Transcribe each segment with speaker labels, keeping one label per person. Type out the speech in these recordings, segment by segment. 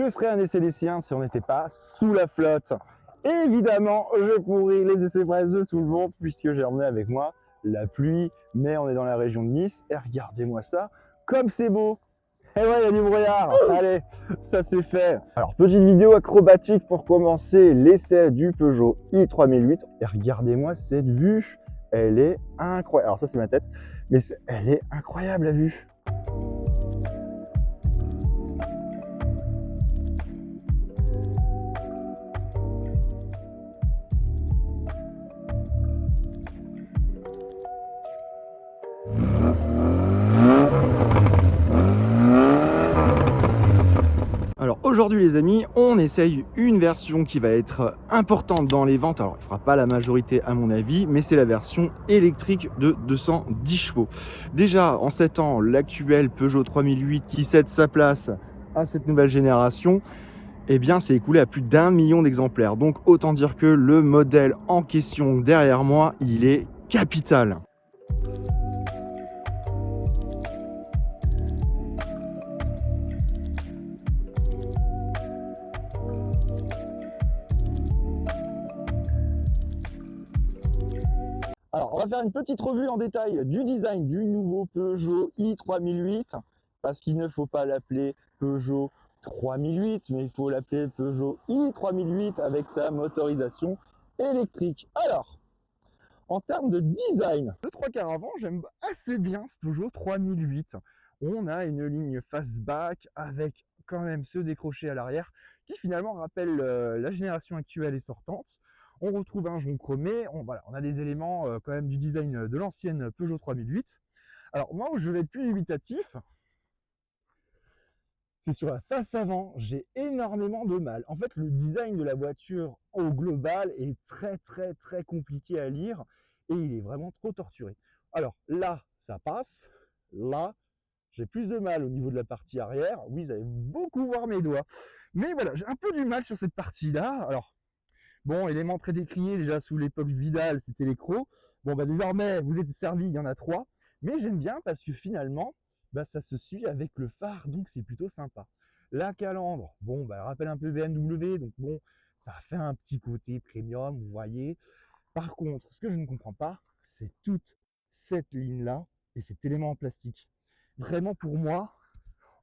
Speaker 1: Que serait un essai des siens si on n'était pas sous la flotte? Évidemment, je pourris les essais presse de tout le monde puisque j'ai emmené avec moi la pluie, mais on est dans la région de Nice et regardez-moi ça, comme c'est beau! Et ouais, il y a du brouillard. Allez, ça c'est fait. Alors, petite vidéo acrobatique pour commencer l'essai du Peugeot i3008. Et regardez-moi cette vue. Elle est incroyable. Alors ça c'est ma tête, mais elle est incroyable la vue. Alors aujourd'hui les amis, on essaye une version qui va être importante dans les ventes. Alors il ne fera pas la majorité à mon avis, mais c'est la version électrique de 210 chevaux. Déjà en 7 ans, l'actuel Peugeot 3008 qui cède sa place à cette nouvelle génération, eh bien c'est écoulé à plus d'1 million d'exemplaires. Donc autant dire que le modèle en question derrière moi, il est capital. Alors, on va faire une petite revue en détail du design du nouveau Peugeot i3008, parce qu'il ne faut pas l'appeler Peugeot 3008, mais il faut l'appeler Peugeot i3008 avec sa motorisation électrique. Alors, en termes de design, le 3/4 avant, j'aime assez bien ce Peugeot 3008. On a une ligne fastback avec quand même ce décroché à l'arrière qui finalement rappelle la génération actuelle et sortante. On retrouve un jonc chromé, on a des éléments quand même du design de l'ancienne Peugeot 3008. Alors moi où je vais être plus dubitatif, c'est sur la face avant, j'ai énormément de mal. En fait, le design de la voiture au global est très compliqué à lire et il est vraiment trop torturé. Alors là, ça passe. Là, j'ai plus de mal au niveau de la partie arrière. Oui, vous allez beaucoup voir mes doigts. Mais voilà, j'ai un peu du mal sur cette partie-là. Alors, bon, élément très décrié déjà sous l'époque Vidal, c'était les crocs. Bon, bah désormais, vous êtes servi, il y en a 3. Mais j'aime bien parce que finalement, bah, ça se suit avec le phare, donc c'est plutôt sympa. La calandre, bon, bah, elle rappelle un peu BMW, donc bon, ça fait un petit côté premium, vous voyez. Par contre, ce que je ne comprends pas, c'est toute cette ligne-là et cet élément en plastique. Vraiment, pour moi,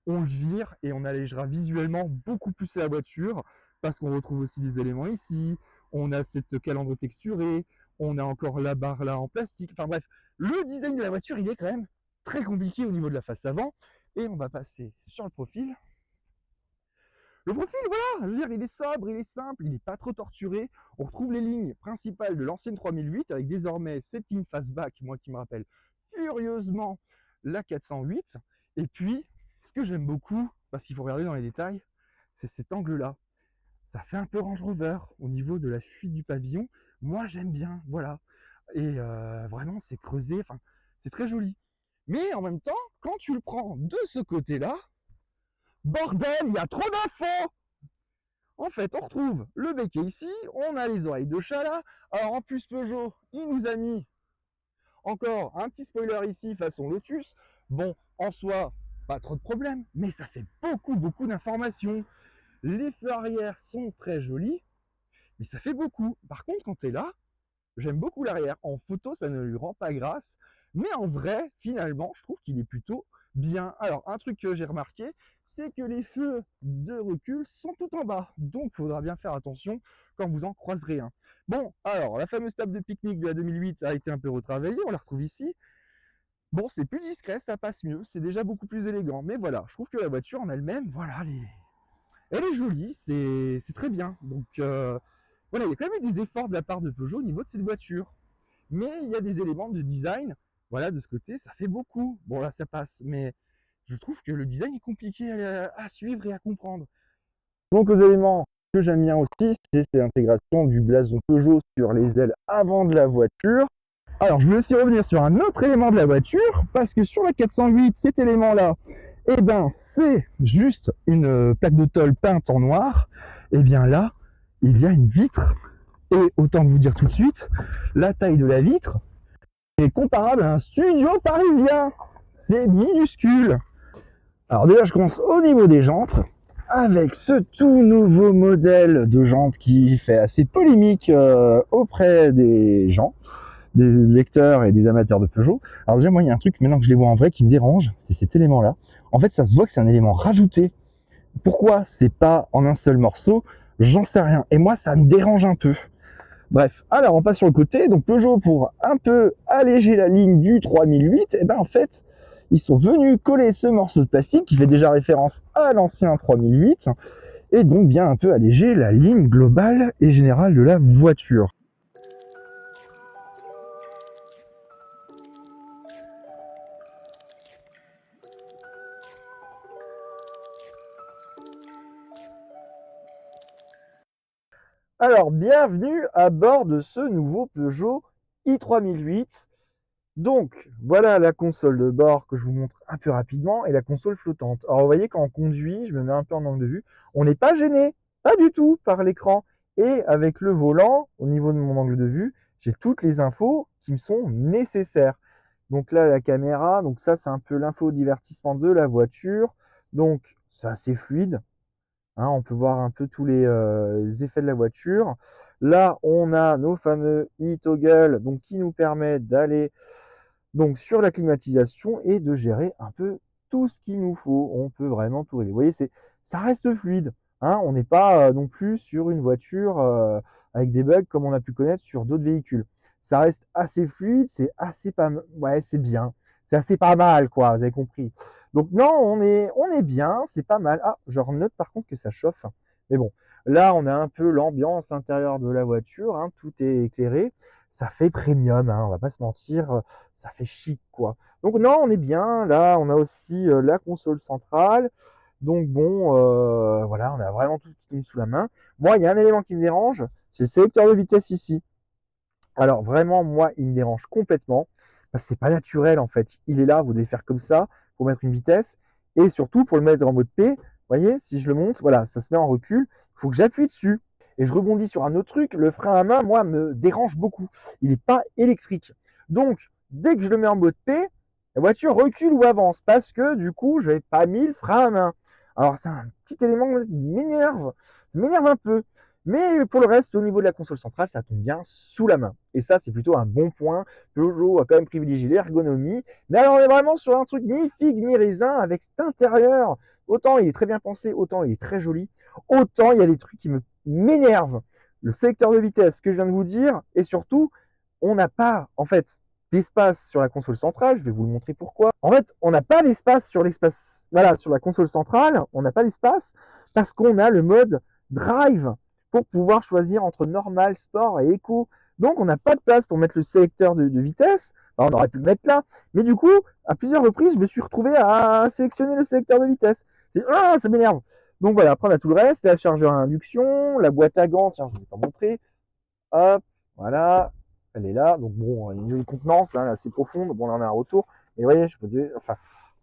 Speaker 1: on le vire et on allégera visuellement beaucoup plus la voiture parce qu'on retrouve aussi des éléments ici, on a cette calandre texturée, on a encore la barre là en plastique. Enfin bref, le design de la voiture, il est quand même très compliqué au niveau de la face avant. Et on va passer sur le profil. Le profil, voilà, je veux dire, il est sobre, il est simple, il n'est pas trop torturé. On retrouve les lignes principales de l'ancienne 3008 avec désormais cette ligne fastback, moi qui me rappelle furieusement la 408. Et puis, ce que j'aime beaucoup, parce qu'il faut regarder dans les détails, c'est cet angle-là. Ça fait un peu Range Rover au niveau de la fuite du pavillon. Moi, j'aime bien, voilà. Et vraiment, c'est creusé, enfin, c'est très joli. Mais en même temps, quand tu le prends de ce côté-là, bordel, il y a trop d'infos! En fait, on retrouve le becquet ici, on a les oreilles de chat là. Alors en plus, Peugeot, il nous a mis encore un petit spoiler ici façon Lotus. Bon, en soi, pas trop de problème, mais ça fait beaucoup d'informations. Les feux arrière sont très jolis, mais ça fait beaucoup. Par contre, quand tu es là, j'aime beaucoup l'arrière. En photo, ça ne lui rend pas grâce, mais en vrai, finalement, je trouve qu'il est plutôt bien. Alors, un truc que j'ai remarqué, c'est que les feux de recul sont tout en bas. Donc, il faudra bien faire attention quand vous en croiserez un. Bon, alors, la fameuse table de pique-nique de la 2008 a été un peu retravaillée, on la retrouve ici. Bon, c'est plus discret, ça passe mieux, c'est déjà beaucoup plus élégant. Mais voilà, je trouve que la voiture en elle-même, voilà, elle est jolie, c'est très bien. Donc, voilà, il y a quand même eu des efforts de la part de Peugeot au niveau de cette voiture. Mais il y a des éléments de design, voilà, de ce côté, ça fait beaucoup. Bon, là, ça passe, mais je trouve que le design est compliqué à suivre et à comprendre. Donc, aux éléments que j'aime bien aussi, c'est l'intégration du blason Peugeot sur les ailes avant de la voiture. Alors, je vais aussi revenir sur un autre élément de la voiture, parce que sur la 408, cet élément-là, eh ben, c'est juste une plaque de tôle peinte en noir. Et bien là, il y a une vitre. Et autant vous dire tout de suite, la taille de la vitre est comparable à un studio parisien. C'est minuscule. Alors déjà, je commence au niveau des jantes. avec ce tout nouveau modèle de jante qui fait assez polémique auprès des gens, des lecteurs et des amateurs de Peugeot. Alors déjà, moi, il y a un truc, maintenant que je les vois en vrai, qui me dérange, c'est cet élément-là. En fait, ça se voit que c'est un élément rajouté. Pourquoi c'est pas en un seul morceau? J'en sais rien. Et moi, ça me dérange un peu. Bref, alors on passe sur le côté. Donc Peugeot, pour un peu alléger la ligne du 3008, et ben en fait, ils sont venus coller ce morceau de plastique qui fait déjà référence à l'ancien 3008 et donc vient un peu alléger la ligne globale et générale de la voiture. Alors, bienvenue à bord de ce nouveau Peugeot i3008. Donc, voilà la console de bord que je vous montre un peu rapidement et la console flottante. Alors, vous voyez, quand on conduit, je me mets un peu en angle de vue, on n'est pas gêné, pas du tout, par l'écran. Et avec le volant, au niveau de mon angle de vue, j'ai toutes les infos qui me sont nécessaires. Donc là, la caméra, donc ça, c'est un peu l'infodivertissement de la voiture. Donc, c'est assez fluide. Hein, on peut voir un peu tous les effets de la voiture. Là, on a nos fameux e-toggle donc, qui nous permettent d'aller donc, sur la climatisation et de gérer un peu tout ce qu'il nous faut. On peut vraiment tout régler. Vous voyez, ça reste fluide. Hein, on n'est pas non plus sur une voiture avec des bugs comme on a pu connaître sur d'autres véhicules. Ça reste assez fluide, c'est assez pas ouais, c'est bien. C'est assez pas mal, quoi, vous avez compris. Donc non, on est bien, c'est pas mal. Ah, je note par contre que ça chauffe. Mais bon, là, on a un peu l'ambiance intérieure de la voiture, hein, tout est éclairé. Ça fait premium, hein, on va pas se mentir, ça fait chic, quoi. Donc non, on est bien. Là, on a aussi la console centrale. Donc bon, voilà, on a vraiment tout qui tombe sous la main. Moi, il y a un élément qui me dérange, c'est le sélecteur de vitesse ici. Alors vraiment, moi, il me dérange complètement. Parce que c'est pas naturel en fait. Il est là, vous devez faire comme ça pour mettre une vitesse. Et surtout pour le mettre en mode P, vous voyez, si je le monte, voilà, ça se met en recul. Il faut que j'appuie dessus. Et je rebondis sur un autre truc, le frein à main, moi, me dérange beaucoup. Il n'est pas électrique. Donc, dès que je le mets en mode P, la voiture recule ou avance parce que du coup, je n'avais pas mis le frein à main. Alors, c'est un petit élément qui m'énerve un peu. Mais pour le reste, au niveau de la console centrale, ça tombe bien sous la main. Et ça, c'est plutôt un bon point. Peugeot a quand même privilégié l'ergonomie. Mais alors, on est vraiment sur un truc mi-figue, mi-raisin avec cet intérieur. Autant il est très bien pensé, autant il est très joli. Autant il y a des trucs qui m'énervent. Le sélecteur de vitesse que je viens de vous dire. Et surtout, on n'a pas, en fait, d'espace sur la console centrale. Je vais vous le montrer pourquoi. En fait, on n'a pas d'espace sur l'espace. Voilà, sur la console centrale, on n'a pas d'espace parce qu'on a le mode drive pour pouvoir choisir entre normal, sport et éco. Donc, on n'a pas de place pour mettre le sélecteur de vitesse. Enfin, on aurait pu le mettre là. Mais du coup, à plusieurs reprises, je me suis retrouvé à sélectionner le sélecteur de vitesse. Ah, ça m'énerve. Donc voilà, après on a tout le reste, la chargeur à induction, la boîte à gants, tiens, je ne vous ai pas montré. Hop, voilà, elle est là. Donc bon, une jolie contenance, hein, assez profonde. Bon, là on a un retour. Mais vous voyez, je peux dire, enfin,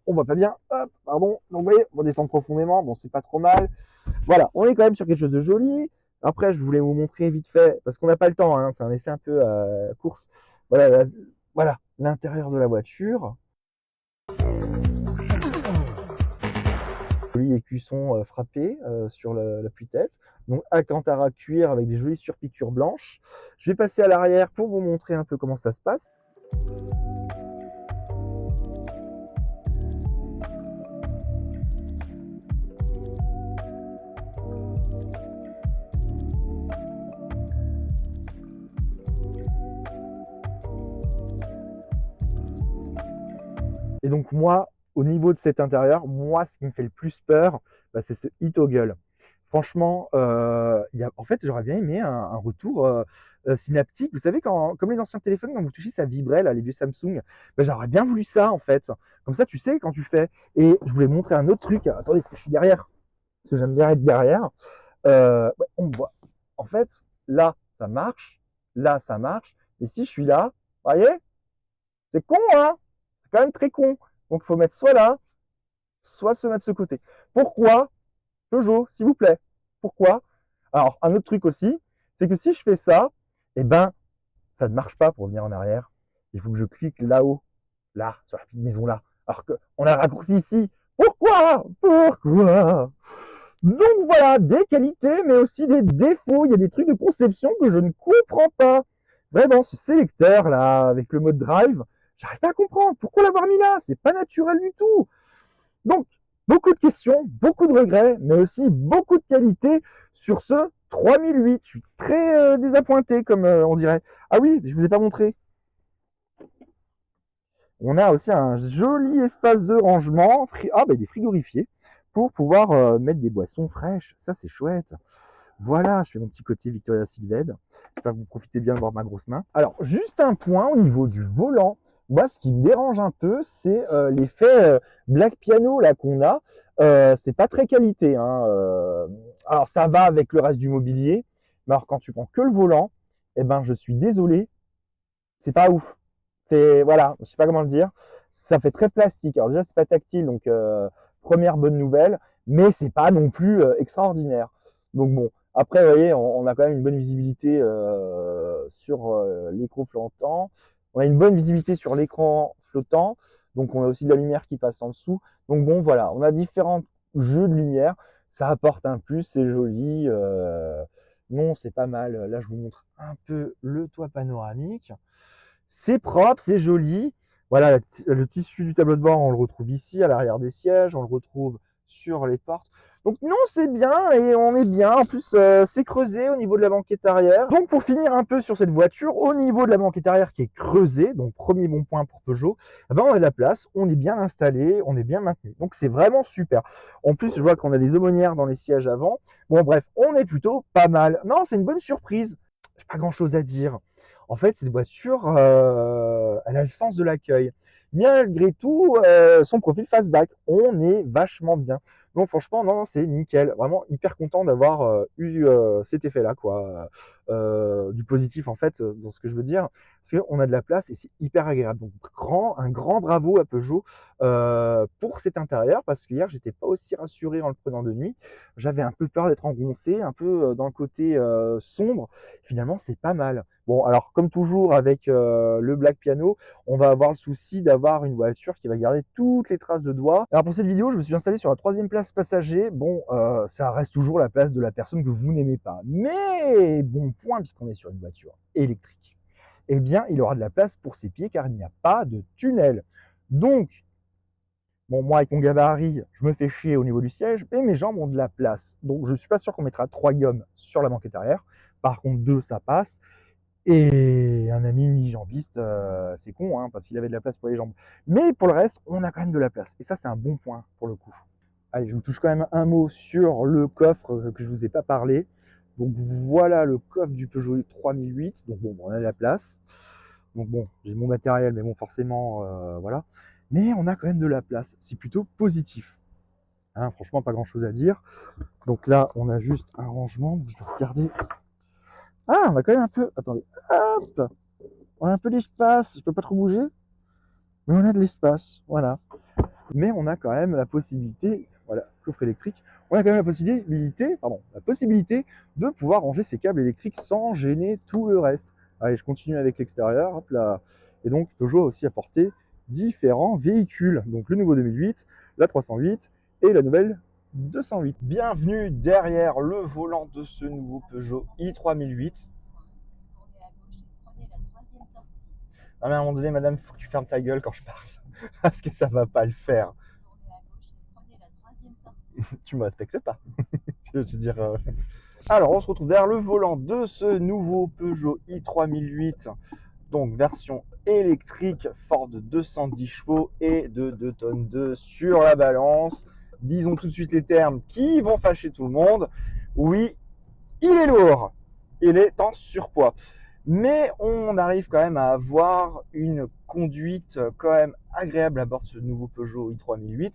Speaker 1: on voit pas bien. Hop, pardon. Donc vous voyez, on descend profondément. Bon, c'est pas trop mal. Voilà, on est quand même sur quelque chose de joli. Après, je voulais vous montrer vite fait, parce qu'on n'a pas le temps, hein, c'est un essai un peu course. Voilà, voilà l'intérieur de la voiture. Joli écusson frappé sur l'appui-tête. Donc Alcantara cuir avec des jolies surpiqûres blanches. Je vais passer à l'arrière pour vous montrer un peu comment ça se passe. Et donc moi, au niveau de cet intérieur, moi, ce qui me fait le plus peur, bah, c'est ce e-toggle. Franchement, en fait, j'aurais bien aimé un retour synaptique. Vous savez, comme les anciens téléphones, quand vous touchez, ça vibrait, là, les vieux Samsung. Bah, j'aurais bien voulu ça, en fait. Comme ça, tu sais, quand tu fais. Et je voulais montrer un autre truc. Attendez, est-ce que je suis derrière? Parce que j'aime bien être derrière. Ouais, on me voit. En fait, là, ça marche. Là, ça marche. Et si je suis là, vous voyez, c'est con, hein? C'est quand même très con. Donc, il faut mettre soit là, soit se mettre de ce côté. Pourquoi? Peugeot, s'il vous plaît. Pourquoi? Alors, un autre truc aussi, c'est que si je fais ça, eh ben, ça ne marche pas pour revenir en arrière. Il faut que je clique là-haut, là, sur la petite maison là. Alors qu'on a raccourci ici. Pourquoi? Pourquoi? Donc voilà, des qualités, mais aussi des défauts. Il y a des trucs de conception que je ne comprends pas. Vraiment, ce sélecteur là, avec le mode drive, j'arrive pas à comprendre. Pourquoi l'avoir mis là? C'est pas naturel du tout. Donc, beaucoup de questions, beaucoup de regrets, mais aussi beaucoup de qualités sur ce 3008. Je suis très désappointé, comme on dirait. Ah oui, je vous ai pas montré. On a aussi un joli espace de rangement. Ah, bah, il est frigorifié pour pouvoir mettre des boissons fraîches. Ça, c'est chouette. Voilà, je fais mon petit côté Victoria's Secret. J'espère que vous profitez bien de voir ma grosse main. Alors, juste un point au niveau du volant. Moi, ce qui me dérange un peu, c'est l'effet Black Piano là qu'on a. C'est pas très qualité, hein. Alors, ça va avec le reste du mobilier. Mais alors, quand tu prends que le volant, eh ben, je suis désolé, c'est pas ouf. C'est, voilà, je sais pas comment le dire. Ça fait très plastique. Alors déjà, c'est pas tactile, donc première bonne nouvelle, mais c'est pas non plus extraordinaire. Donc bon, après, vous voyez, on a quand même une bonne visibilité sur l'écran flottant. On a une bonne visibilité sur l'écran flottant, donc on a aussi de la lumière qui passe en dessous. Donc bon, voilà, on a différents jeux de lumière. Ça apporte un plus, c'est joli. Non, c'est pas mal. Là, je vous montre un peu le toit panoramique. C'est propre, c'est joli. Voilà, le tissu du tableau de bord, on le retrouve ici, à l'arrière des sièges, on le retrouve sur les portes. Donc non, c'est bien et on est bien. En plus, c'est creusé au niveau de la banquette arrière. Donc pour finir un peu sur cette voiture, au niveau de la banquette arrière qui est creusée, donc premier bon point pour Peugeot, eh ben on a de la place, on est bien installé, on est bien maintenu. Donc c'est vraiment super. En plus, je vois qu'on a des aumônières dans les sièges avant. Bon bref, on est plutôt pas mal. Non, c'est une bonne surprise. J'ai pas grand-chose à dire. En fait, cette voiture, elle a le sens de l'accueil. Malgré tout, son profil fastback, on est vachement bien. Donc franchement, non, c'est nickel. Vraiment hyper content d'avoir eu cet effet-là, quoi. Du positif, en fait, dans ce que je veux dire. Parce qu'on a de la place et c'est hyper agréable. Donc un grand bravo à Peugeot pour cet intérieur, parce qu'hier, j'étais pas aussi rassuré en le prenant de nuit. J'avais un peu peur d'être engoncé, un peu dans le côté sombre. Finalement, c'est pas mal. Bon, alors comme toujours avec le Black Piano, on va avoir le souci d'avoir une voiture qui va garder toutes les traces de doigts. Alors pour cette vidéo, je me suis installé sur la 3e place passager. Bon, ça reste toujours la place de la personne que vous n'aimez pas. Mais bon point, puisqu'on est sur une voiture électrique, eh bien, il aura de la place pour ses pieds car il n'y a pas de tunnel. Donc, bon, moi, avec mon gabarit, je me fais chier au niveau du siège, mais mes jambes ont de la place. Donc, je ne suis pas sûr qu'on mettra 3 gommes sur la banquette arrière. Par contre, 2, ça passe. Et un ami unijambiste, c'est con, hein, parce qu'il avait de la place pour les jambes. Mais pour le reste, on a quand même de la place. Et ça, c'est un bon point pour le coup. Allez, je vous touche quand même un mot sur le coffre que je ne vous ai pas parlé. Donc voilà le coffre du Peugeot 3008. Donc bon, on a de la place. Donc bon, j'ai mon matériel, mais bon, forcément, voilà. Mais on a quand même de la place. C'est plutôt positif. Hein, franchement, pas grand-chose à dire. Donc là, on a juste un rangement. Donc je vais regarder. Ah, on a quand même un peu... Attendez. Hop, on a un peu d'espace. Je peux pas trop bouger. Mais on a de l'espace. Voilà. Mais on a quand même la possibilité... Voilà, coffre électrique. On a quand même la possibilité de pouvoir ranger ces câbles électriques sans gêner tout le reste. Allez, je continue avec l'extérieur. Hop là. Et donc, Peugeot a aussi apporté différents véhicules. Donc, le nouveau 2008, la 308 et la nouvelle 208. Bienvenue derrière le volant de ce nouveau Peugeot i3008. Non mais à un moment donné, madame, il faut que tu fermes ta gueule quand je parle. Parce que ça va pas le faire. Tu me respectes pas. Je veux dire. Alors, on se retrouve derrière le volant de ce nouveau Peugeot i3008. Donc, version électrique, Ford 210 chevaux et de 2 tonnes 2 sur la balance. Disons tout de suite les termes qui vont fâcher tout le monde. Oui, il est lourd. Il est en surpoids. Mais on arrive quand même à avoir une conduite quand même agréable à bord de ce nouveau Peugeot i3008,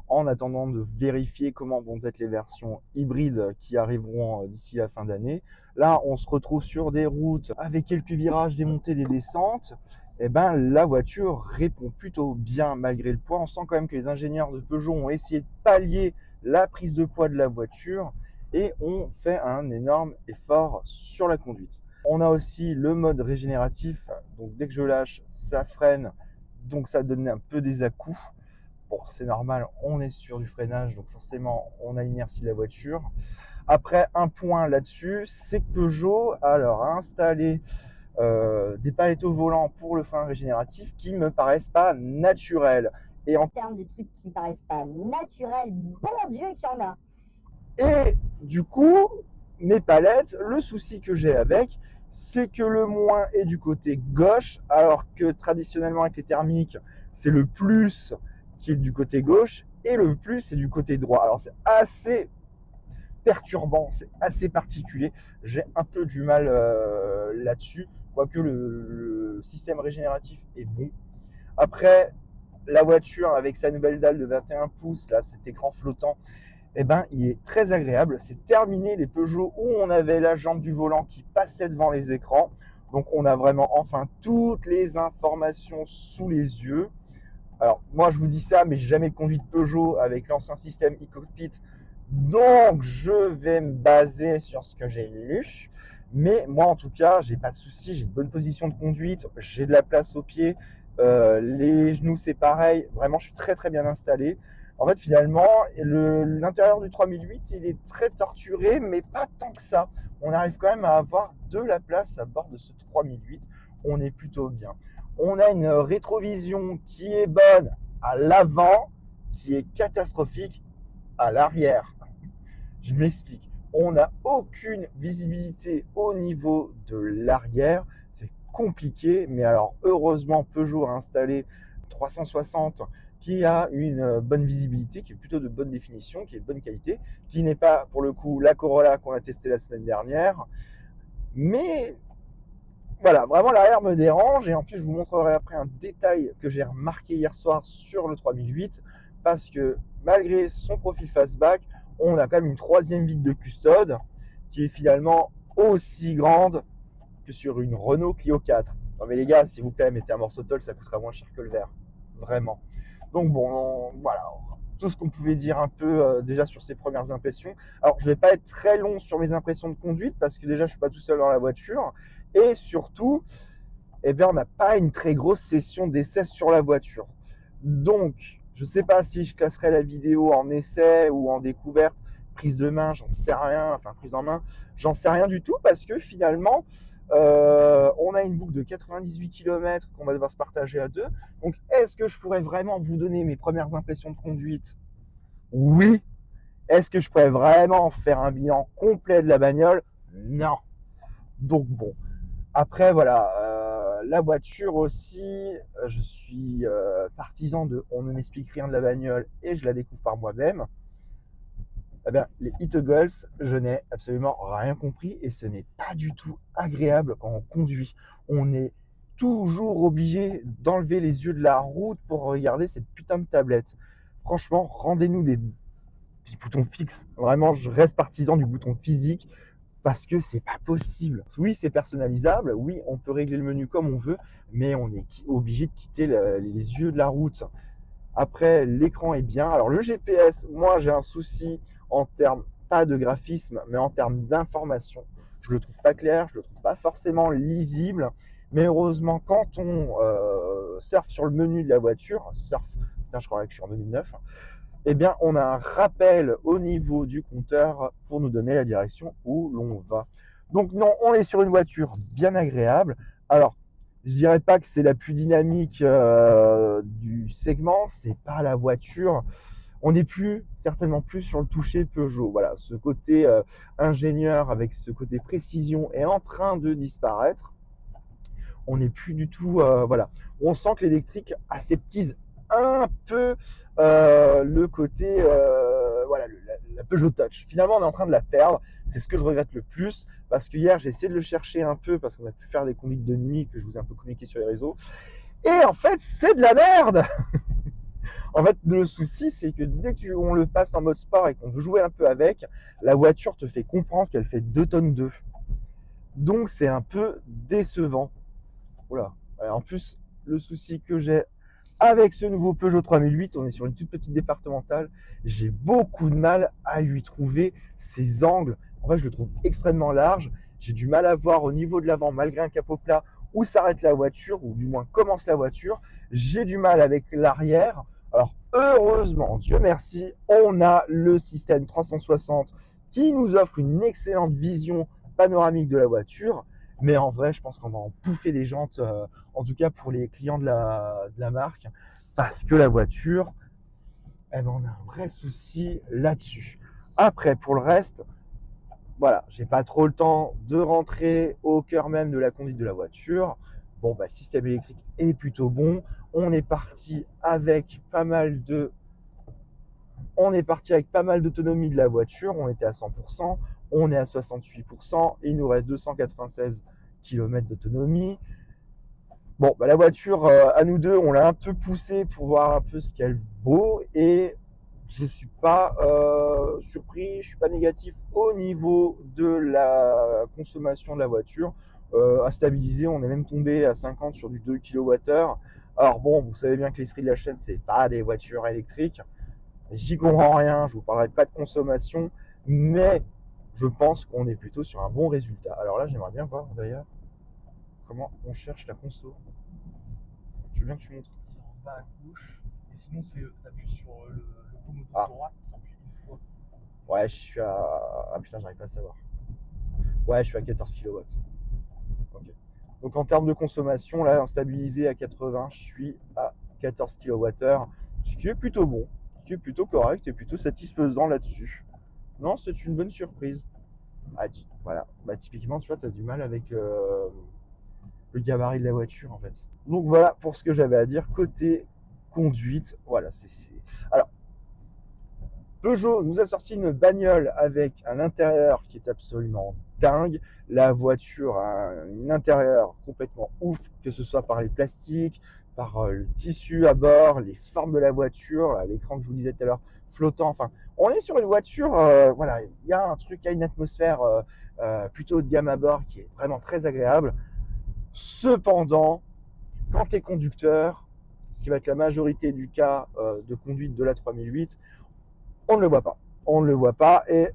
Speaker 1: en attendant de vérifier comment vont être les versions hybrides qui arriveront d'ici la fin d'année. Là, on se retrouve sur des routes avec quelques virages, des montées, des descentes. Et ben, la voiture répond plutôt bien malgré le poids. On sent quand même que les ingénieurs de Peugeot ont essayé de pallier la prise de poids de la voiture et ont fait un énorme effort sur la conduite. On a aussi le mode régénératif, donc dès que je lâche, ça freine, donc ça donne un peu des à-coups. bon, c'est normal, on est sur du freinage, donc forcément, on a l'inertie de la voiture. Après, un point là-dessus, c'est que Peugeot alors, a installé des palettes au volant pour le frein régénératif qui me paraissent pas naturels. Et en
Speaker 2: termes de trucs qui me paraissent pas naturels, bon Dieu qu'il y en a.
Speaker 1: Et du coup, mes palettes, le souci que j'ai avec, c'est que le moins est du côté gauche, alors que traditionnellement avec les thermiques, c'est le plus qui est du côté gauche et le plus est du côté droit. Alors c'est assez perturbant, c'est assez particulier. J'ai un peu du mal là-dessus, quoique le système régénératif est bon. Après, la voiture avec sa nouvelle dalle de 21 pouces, là, cet écran flottant, eh ben, il est très agréable. C'est terminé les Peugeot où on avait la jambe du volant qui passait devant les écrans. Donc on a vraiment enfin toutes les informations sous les yeux. Alors moi je vous dis ça, mais j'ai jamais conduit de Peugeot avec l'ancien système e-cockpit. Donc je vais me baser sur ce que j'ai lu. Mais moi en tout cas, j'ai pas de souci, j'ai une bonne position de conduite, j'ai de la place aux pieds, les genoux c'est pareil, vraiment je suis très très bien installé. En fait finalement, l'intérieur du 3008 il est très torturé, mais pas tant que ça. On arrive quand même à avoir de la place à bord de ce 3008, on est plutôt bien. On a une rétrovision qui est bonne à l'avant, qui est catastrophique à l'arrière. Je m'explique. On n'a aucune visibilité au niveau de l'arrière. C'est compliqué, mais alors heureusement Peugeot a installé 360 qui a une bonne visibilité, qui est plutôt de bonne définition, qui est de bonne qualité, qui n'est pas pour le coup la Corolla qu'on a testée la semaine dernière. Mais voilà, vraiment l'arrière me dérange et en plus je vous montrerai après un détail que j'ai remarqué hier soir sur le 3008 parce que malgré son profil fastback, on a quand même une troisième vitre de custode qui est finalement aussi grande que sur une Renault Clio 4. Non mais les gars, s'il vous plaît, mettez un morceau de tôle, ça coûtera moins cher que le verre. Vraiment. Donc bon, voilà, tout ce qu'on pouvait dire un peu déjà sur ces premières impressions. Alors je vais pas être très long sur mes impressions de conduite parce que déjà je suis pas tout seul dans la voiture et surtout, eh bien, on n'a pas une très grosse session d'essai sur la voiture. Donc, je ne sais pas si je classerai la vidéo en essai ou en découverte, prise de main, j'en sais rien, enfin prise en main, j'en sais rien du tout parce que finalement, on a une boucle de 98 km qu'on va devoir se partager à deux. Donc, est-ce que je pourrais vraiment vous donner mes premières impressions de conduite? Oui. Est-ce que je pourrais vraiment faire un bilan complet de la bagnole? Non. Donc bon, après, voilà, la voiture aussi, je suis partisan de on ne m'explique rien de la bagnole et je la découvre par moi-même. Eh bien, les e-toggles, je n'ai absolument rien compris et ce n'est pas du tout agréable quand on conduit. On est toujours obligé d'enlever les yeux de la route pour regarder cette putain de tablette. Franchement, rendez-nous des boutons fixes. Vraiment, je reste partisan du bouton physique parce que c'est pas possible. Oui, c'est personnalisable, oui, on peut régler le menu comme on veut, mais on est obligé de quitter les yeux de la route. Après, l'écran est bien. Alors le GPS, moi j'ai un souci en termes, pas de graphisme, mais en termes d'information. Je le trouve pas clair, je le trouve pas forcément lisible, mais heureusement quand on surfe sur le menu de la voiture, surfe, putain je crois que je suis en 2009, eh bien, on a un rappel au niveau du compteur pour nous donner la direction où l'on va. Donc non, on est sur une voiture bien agréable. Alors, je dirais pas que c'est la plus dynamique du segment, c'est pas la voiture. On n'est plus, certainement plus sur le toucher Peugeot. Voilà, ce côté ingénieur avec ce côté précision est en train de disparaître. On n'est plus du tout, voilà. On sent que l'électrique aseptise un peu le côté, voilà, la Peugeot Touch. Finalement, on est en train de la perdre. C'est ce que je regrette le plus parce que hier, j'ai essayé de le chercher un peu parce qu'on a pu faire des conduites de nuit que je vous ai un peu communiqué sur les réseaux. Et en fait, c'est de la merde. En fait, le souci, c'est que dès qu'on le passe en mode sport et qu'on veut jouer un peu avec, la voiture te fait comprendre qu'elle fait 2 tonnes 2. Donc, c'est un peu décevant. Voilà. En plus, le souci que j'ai avec ce nouveau Peugeot 3008, on est sur une toute petite départementale, j'ai beaucoup de mal à lui trouver ses angles. En fait, je le trouve extrêmement large. J'ai du mal à voir au niveau de l'avant, malgré un capot plat, où s'arrête la voiture, ou du moins commence la voiture. J'ai du mal avec l'arrière. Alors, heureusement, Dieu merci, on a le système 360 qui nous offre une excellente vision panoramique de la voiture. Mais en vrai, je pense qu'on va en bouffer les jantes, en tout cas pour les clients de la marque, parce que la voiture, eh ben, on a un vrai souci là-dessus. Après, pour le reste, voilà, j'ai pas trop le temps de rentrer au cœur même de la conduite de la voiture. Bon, bah, le système électrique est plutôt bon. On est parti avec pas mal de d'autonomie de la voiture. On était à 100%, on est à 68%, et il nous reste 296 km d'autonomie. Bon, bah, la voiture, à nous deux, on l'a un peu poussée pour voir un peu ce qu'elle vaut, et je suis pas surpris, je suis pas négatif au niveau de la consommation de la voiture. À stabiliser, on est même tombé à 50 sur du 2 kWh. Alors bon, vous savez bien que l'esprit de la chaîne, c'est pas des voitures électriques. J'y comprends rien, je vous parlerai pas de consommation, mais je pense qu'on est plutôt sur un bon résultat. Alors là, j'aimerais bien voir d'ailleurs comment on cherche la conso. Je veux bien que tu montres.
Speaker 3: C'est en bas à gauche, et sinon t'appuies sur le commodo
Speaker 1: Ah.
Speaker 3: droite, t'appuies une fois.
Speaker 1: Ouais, je suis à... Ah putain, j'arrive pas à savoir. Ouais, je suis à 14 kW. Ok. Donc en termes de consommation, là, stabilisé à 80, je suis à 14 kWh, ce qui est plutôt bon, ce qui est plutôt correct et plutôt satisfaisant là-dessus. Non, c'est une bonne surprise. Ah, voilà. Bah, typiquement, tu vois, tu as du mal avec le gabarit de la voiture, en fait. Donc voilà pour ce que j'avais à dire côté conduite. Voilà, Alors, Peugeot nous a sorti une bagnole avec un intérieur qui est absolument dingue. La voiture a un intérieur complètement ouf, que ce soit par les plastiques, par le tissu à bord, les formes de la voiture, l'écran que je vous disais tout à l'heure, flottant. Enfin, on est sur une voiture, voilà, il y a un truc, il y a une atmosphère plutôt haut de gamme à bord qui est vraiment très agréable. Cependant, quand tu es conducteur, ce qui va être la majorité du cas de conduite de la 3008, on ne le voit pas. On ne le voit pas, et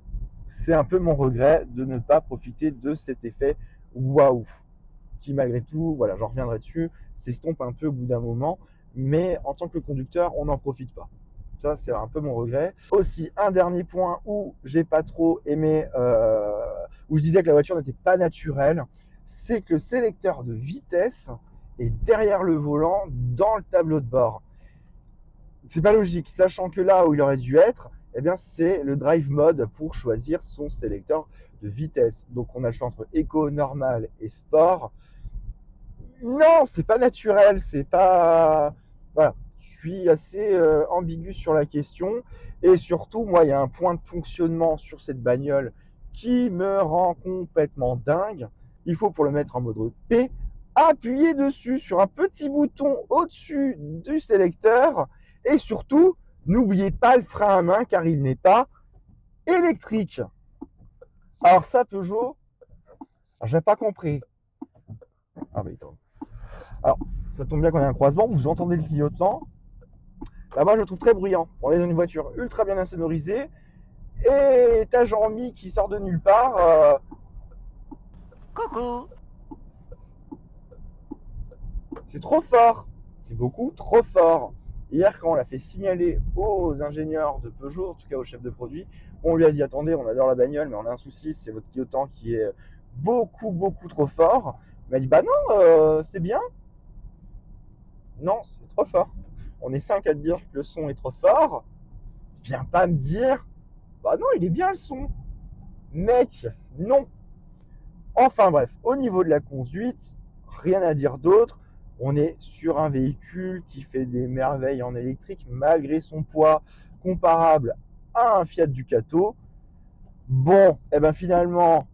Speaker 1: c'est un peu mon regret de ne pas profiter de cet effet waouh, qui malgré tout, voilà, j'en reviendrai dessus, s'estompe un peu au bout d'un moment, mais en tant que conducteur, on n'en profite pas. Ça, c'est un peu mon regret. Aussi, un dernier point où j'ai pas trop aimé, où je disais que la voiture n'était pas naturelle, c'est que le sélecteur de vitesse est derrière le volant dans le tableau de bord. C'est pas logique, sachant que là où il aurait dû être, eh bien, c'est le drive mode pour choisir son sélecteur de vitesse. Donc on a le choix entre éco, normal et sport. Non, c'est pas naturel, c'est pas... Voilà, je suis assez ambigu sur la question. Et surtout, moi, il y a un point de fonctionnement sur cette bagnole qui me rend complètement dingue. Il faut, pour le mettre en mode P, appuyer dessus sur un petit bouton au-dessus du sélecteur. Et surtout, n'oubliez pas le frein à main car il n'est pas électrique. Alors ça, Peugeot, j'ai pas compris. Ah mais attends. Alors, ça tombe bien qu'on ait un croisement, vous entendez le clignotant. Bah moi je le trouve très bruyant. On est dans une voiture ultra bien insonorisée, et t'as Jean-Mi qui sort de nulle part.
Speaker 4: Coucou.
Speaker 1: C'est trop fort. C'est beaucoup trop fort. Hier, quand on l'a fait signaler aux ingénieurs de Peugeot, en tout cas au chef de produit, on lui a dit attendez, on adore la bagnole, mais on a un souci, c'est votre clignotant qui est beaucoup trop fort. Il m'a dit bah non, c'est bien. Non, c'est trop fort. On est 5 à te dire que le son est trop fort. Viens pas me dire bah non, il est bien le son. Mec, non. Enfin bref, au niveau de la conduite, rien à dire d'autre. On est sur un véhicule qui fait des merveilles en électrique malgré son poids comparable à un Fiat Ducato. Bon, et ben finalement,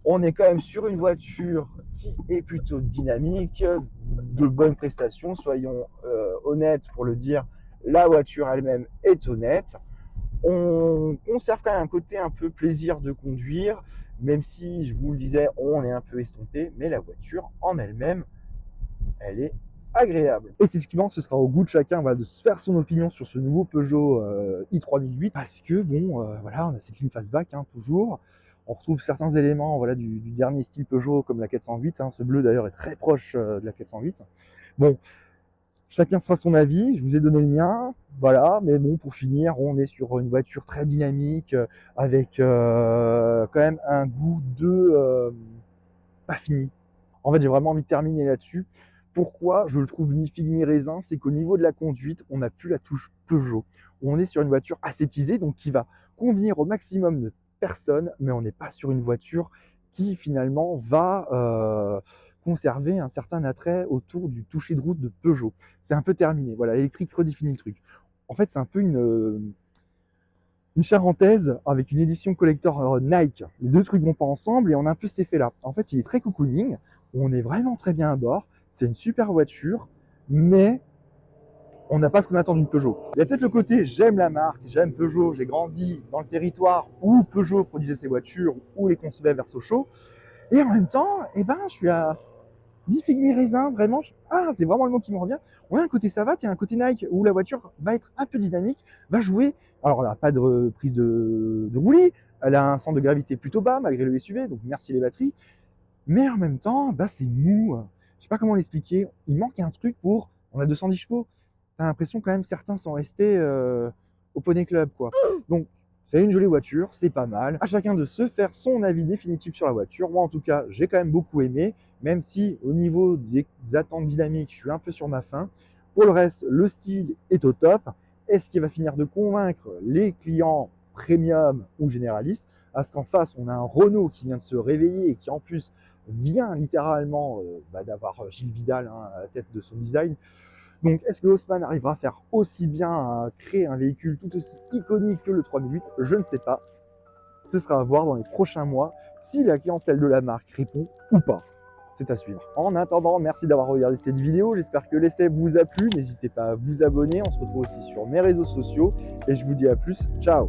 Speaker 1: on est quand même sur une voiture qui est plutôt dynamique, de bonnes prestations, soyons honnêtes pour le dire, la voiture elle-même est honnête. On conserve quand même un côté un peu plaisir de conduire, même si, je vous le disais, on est un peu estompé, mais la voiture en elle-même, elle est agréable. Et c'est ce qui manque, ce sera au goût de chacun, voilà, de se faire son opinion sur ce nouveau Peugeot i3008, parce que bon, voilà, on a cette ligne fastback, hein, toujours. On retrouve certains éléments, voilà, du dernier style Peugeot, comme la 408, hein. Ce bleu d'ailleurs est très proche de la 408. Bon, chacun se fera son avis, je vous ai donné le mien, voilà, mais bon, pour finir, on est sur une voiture très dynamique, avec quand même un goût de pas fini. En fait, j'ai vraiment envie de terminer là-dessus. Pourquoi je le trouve mi figue mi raisin, c'est qu'au niveau de la conduite, on n'a plus la touche Peugeot. On est sur une voiture aseptisée, donc qui va convenir au maximum de personnes, mais on n'est pas sur une voiture qui finalement va conserver un certain attrait autour du toucher de route de Peugeot. C'est un peu terminé. Voilà, l'électrique redéfinit le truc. En fait, c'est un peu une charentaise avec une édition collector Nike. Les deux trucs vont pas ensemble et on a un peu cet effet-là. En fait, il est très cocooning. On est vraiment très bien à bord. C'est une super voiture, mais on n'a pas ce qu'on attend d'une Peugeot. Il y a peut-être le côté j'aime la marque, j'aime Peugeot, j'ai grandi dans le territoire où Peugeot produisait ses voitures, où les concevait vers Sochaux. Et en même temps, eh ben, je suis à mi-figue mi-raisin, vraiment. C'est vraiment le mot qui me revient. On a un côté savate et un côté Nike où la voiture va être un peu dynamique, va jouer. Alors, elle n'a pas de prise de roulis, elle a un centre de gravité plutôt bas malgré le SUV, donc merci les batteries. Mais en même temps, c'est mou. Je sais pas comment l'expliquer. Il manque un truc pour. On a 210 chevaux. T'as l'impression quand même certains sont restés au Poney Club, quoi. Donc, c'est une jolie voiture, c'est pas mal. À chacun de se faire son avis définitif sur la voiture. Moi, en tout cas, j'ai quand même beaucoup aimé, même si au niveau des attentes dynamiques, je suis un peu sur ma faim. Pour le reste, le style est au top. Est-ce qu'il va finir de convaincre les clients premium ou généralistes? À ce qu'en face, on a un Renault qui vient de se réveiller et qui en plus vient littéralement d'avoir Gilles Vidal à la tête de son design. Donc, est-ce que Haussmann arrivera à faire aussi bien, à créer un véhicule tout aussi iconique que le 3008? Je ne sais pas. Ce sera à voir dans les prochains mois si la clientèle de la marque répond ou pas. C'est à suivre. En attendant, merci d'avoir regardé cette vidéo. J'espère que l'essai vous a plu. N'hésitez pas à vous abonner. On se retrouve aussi sur mes réseaux sociaux. Et je vous dis à plus. Ciao!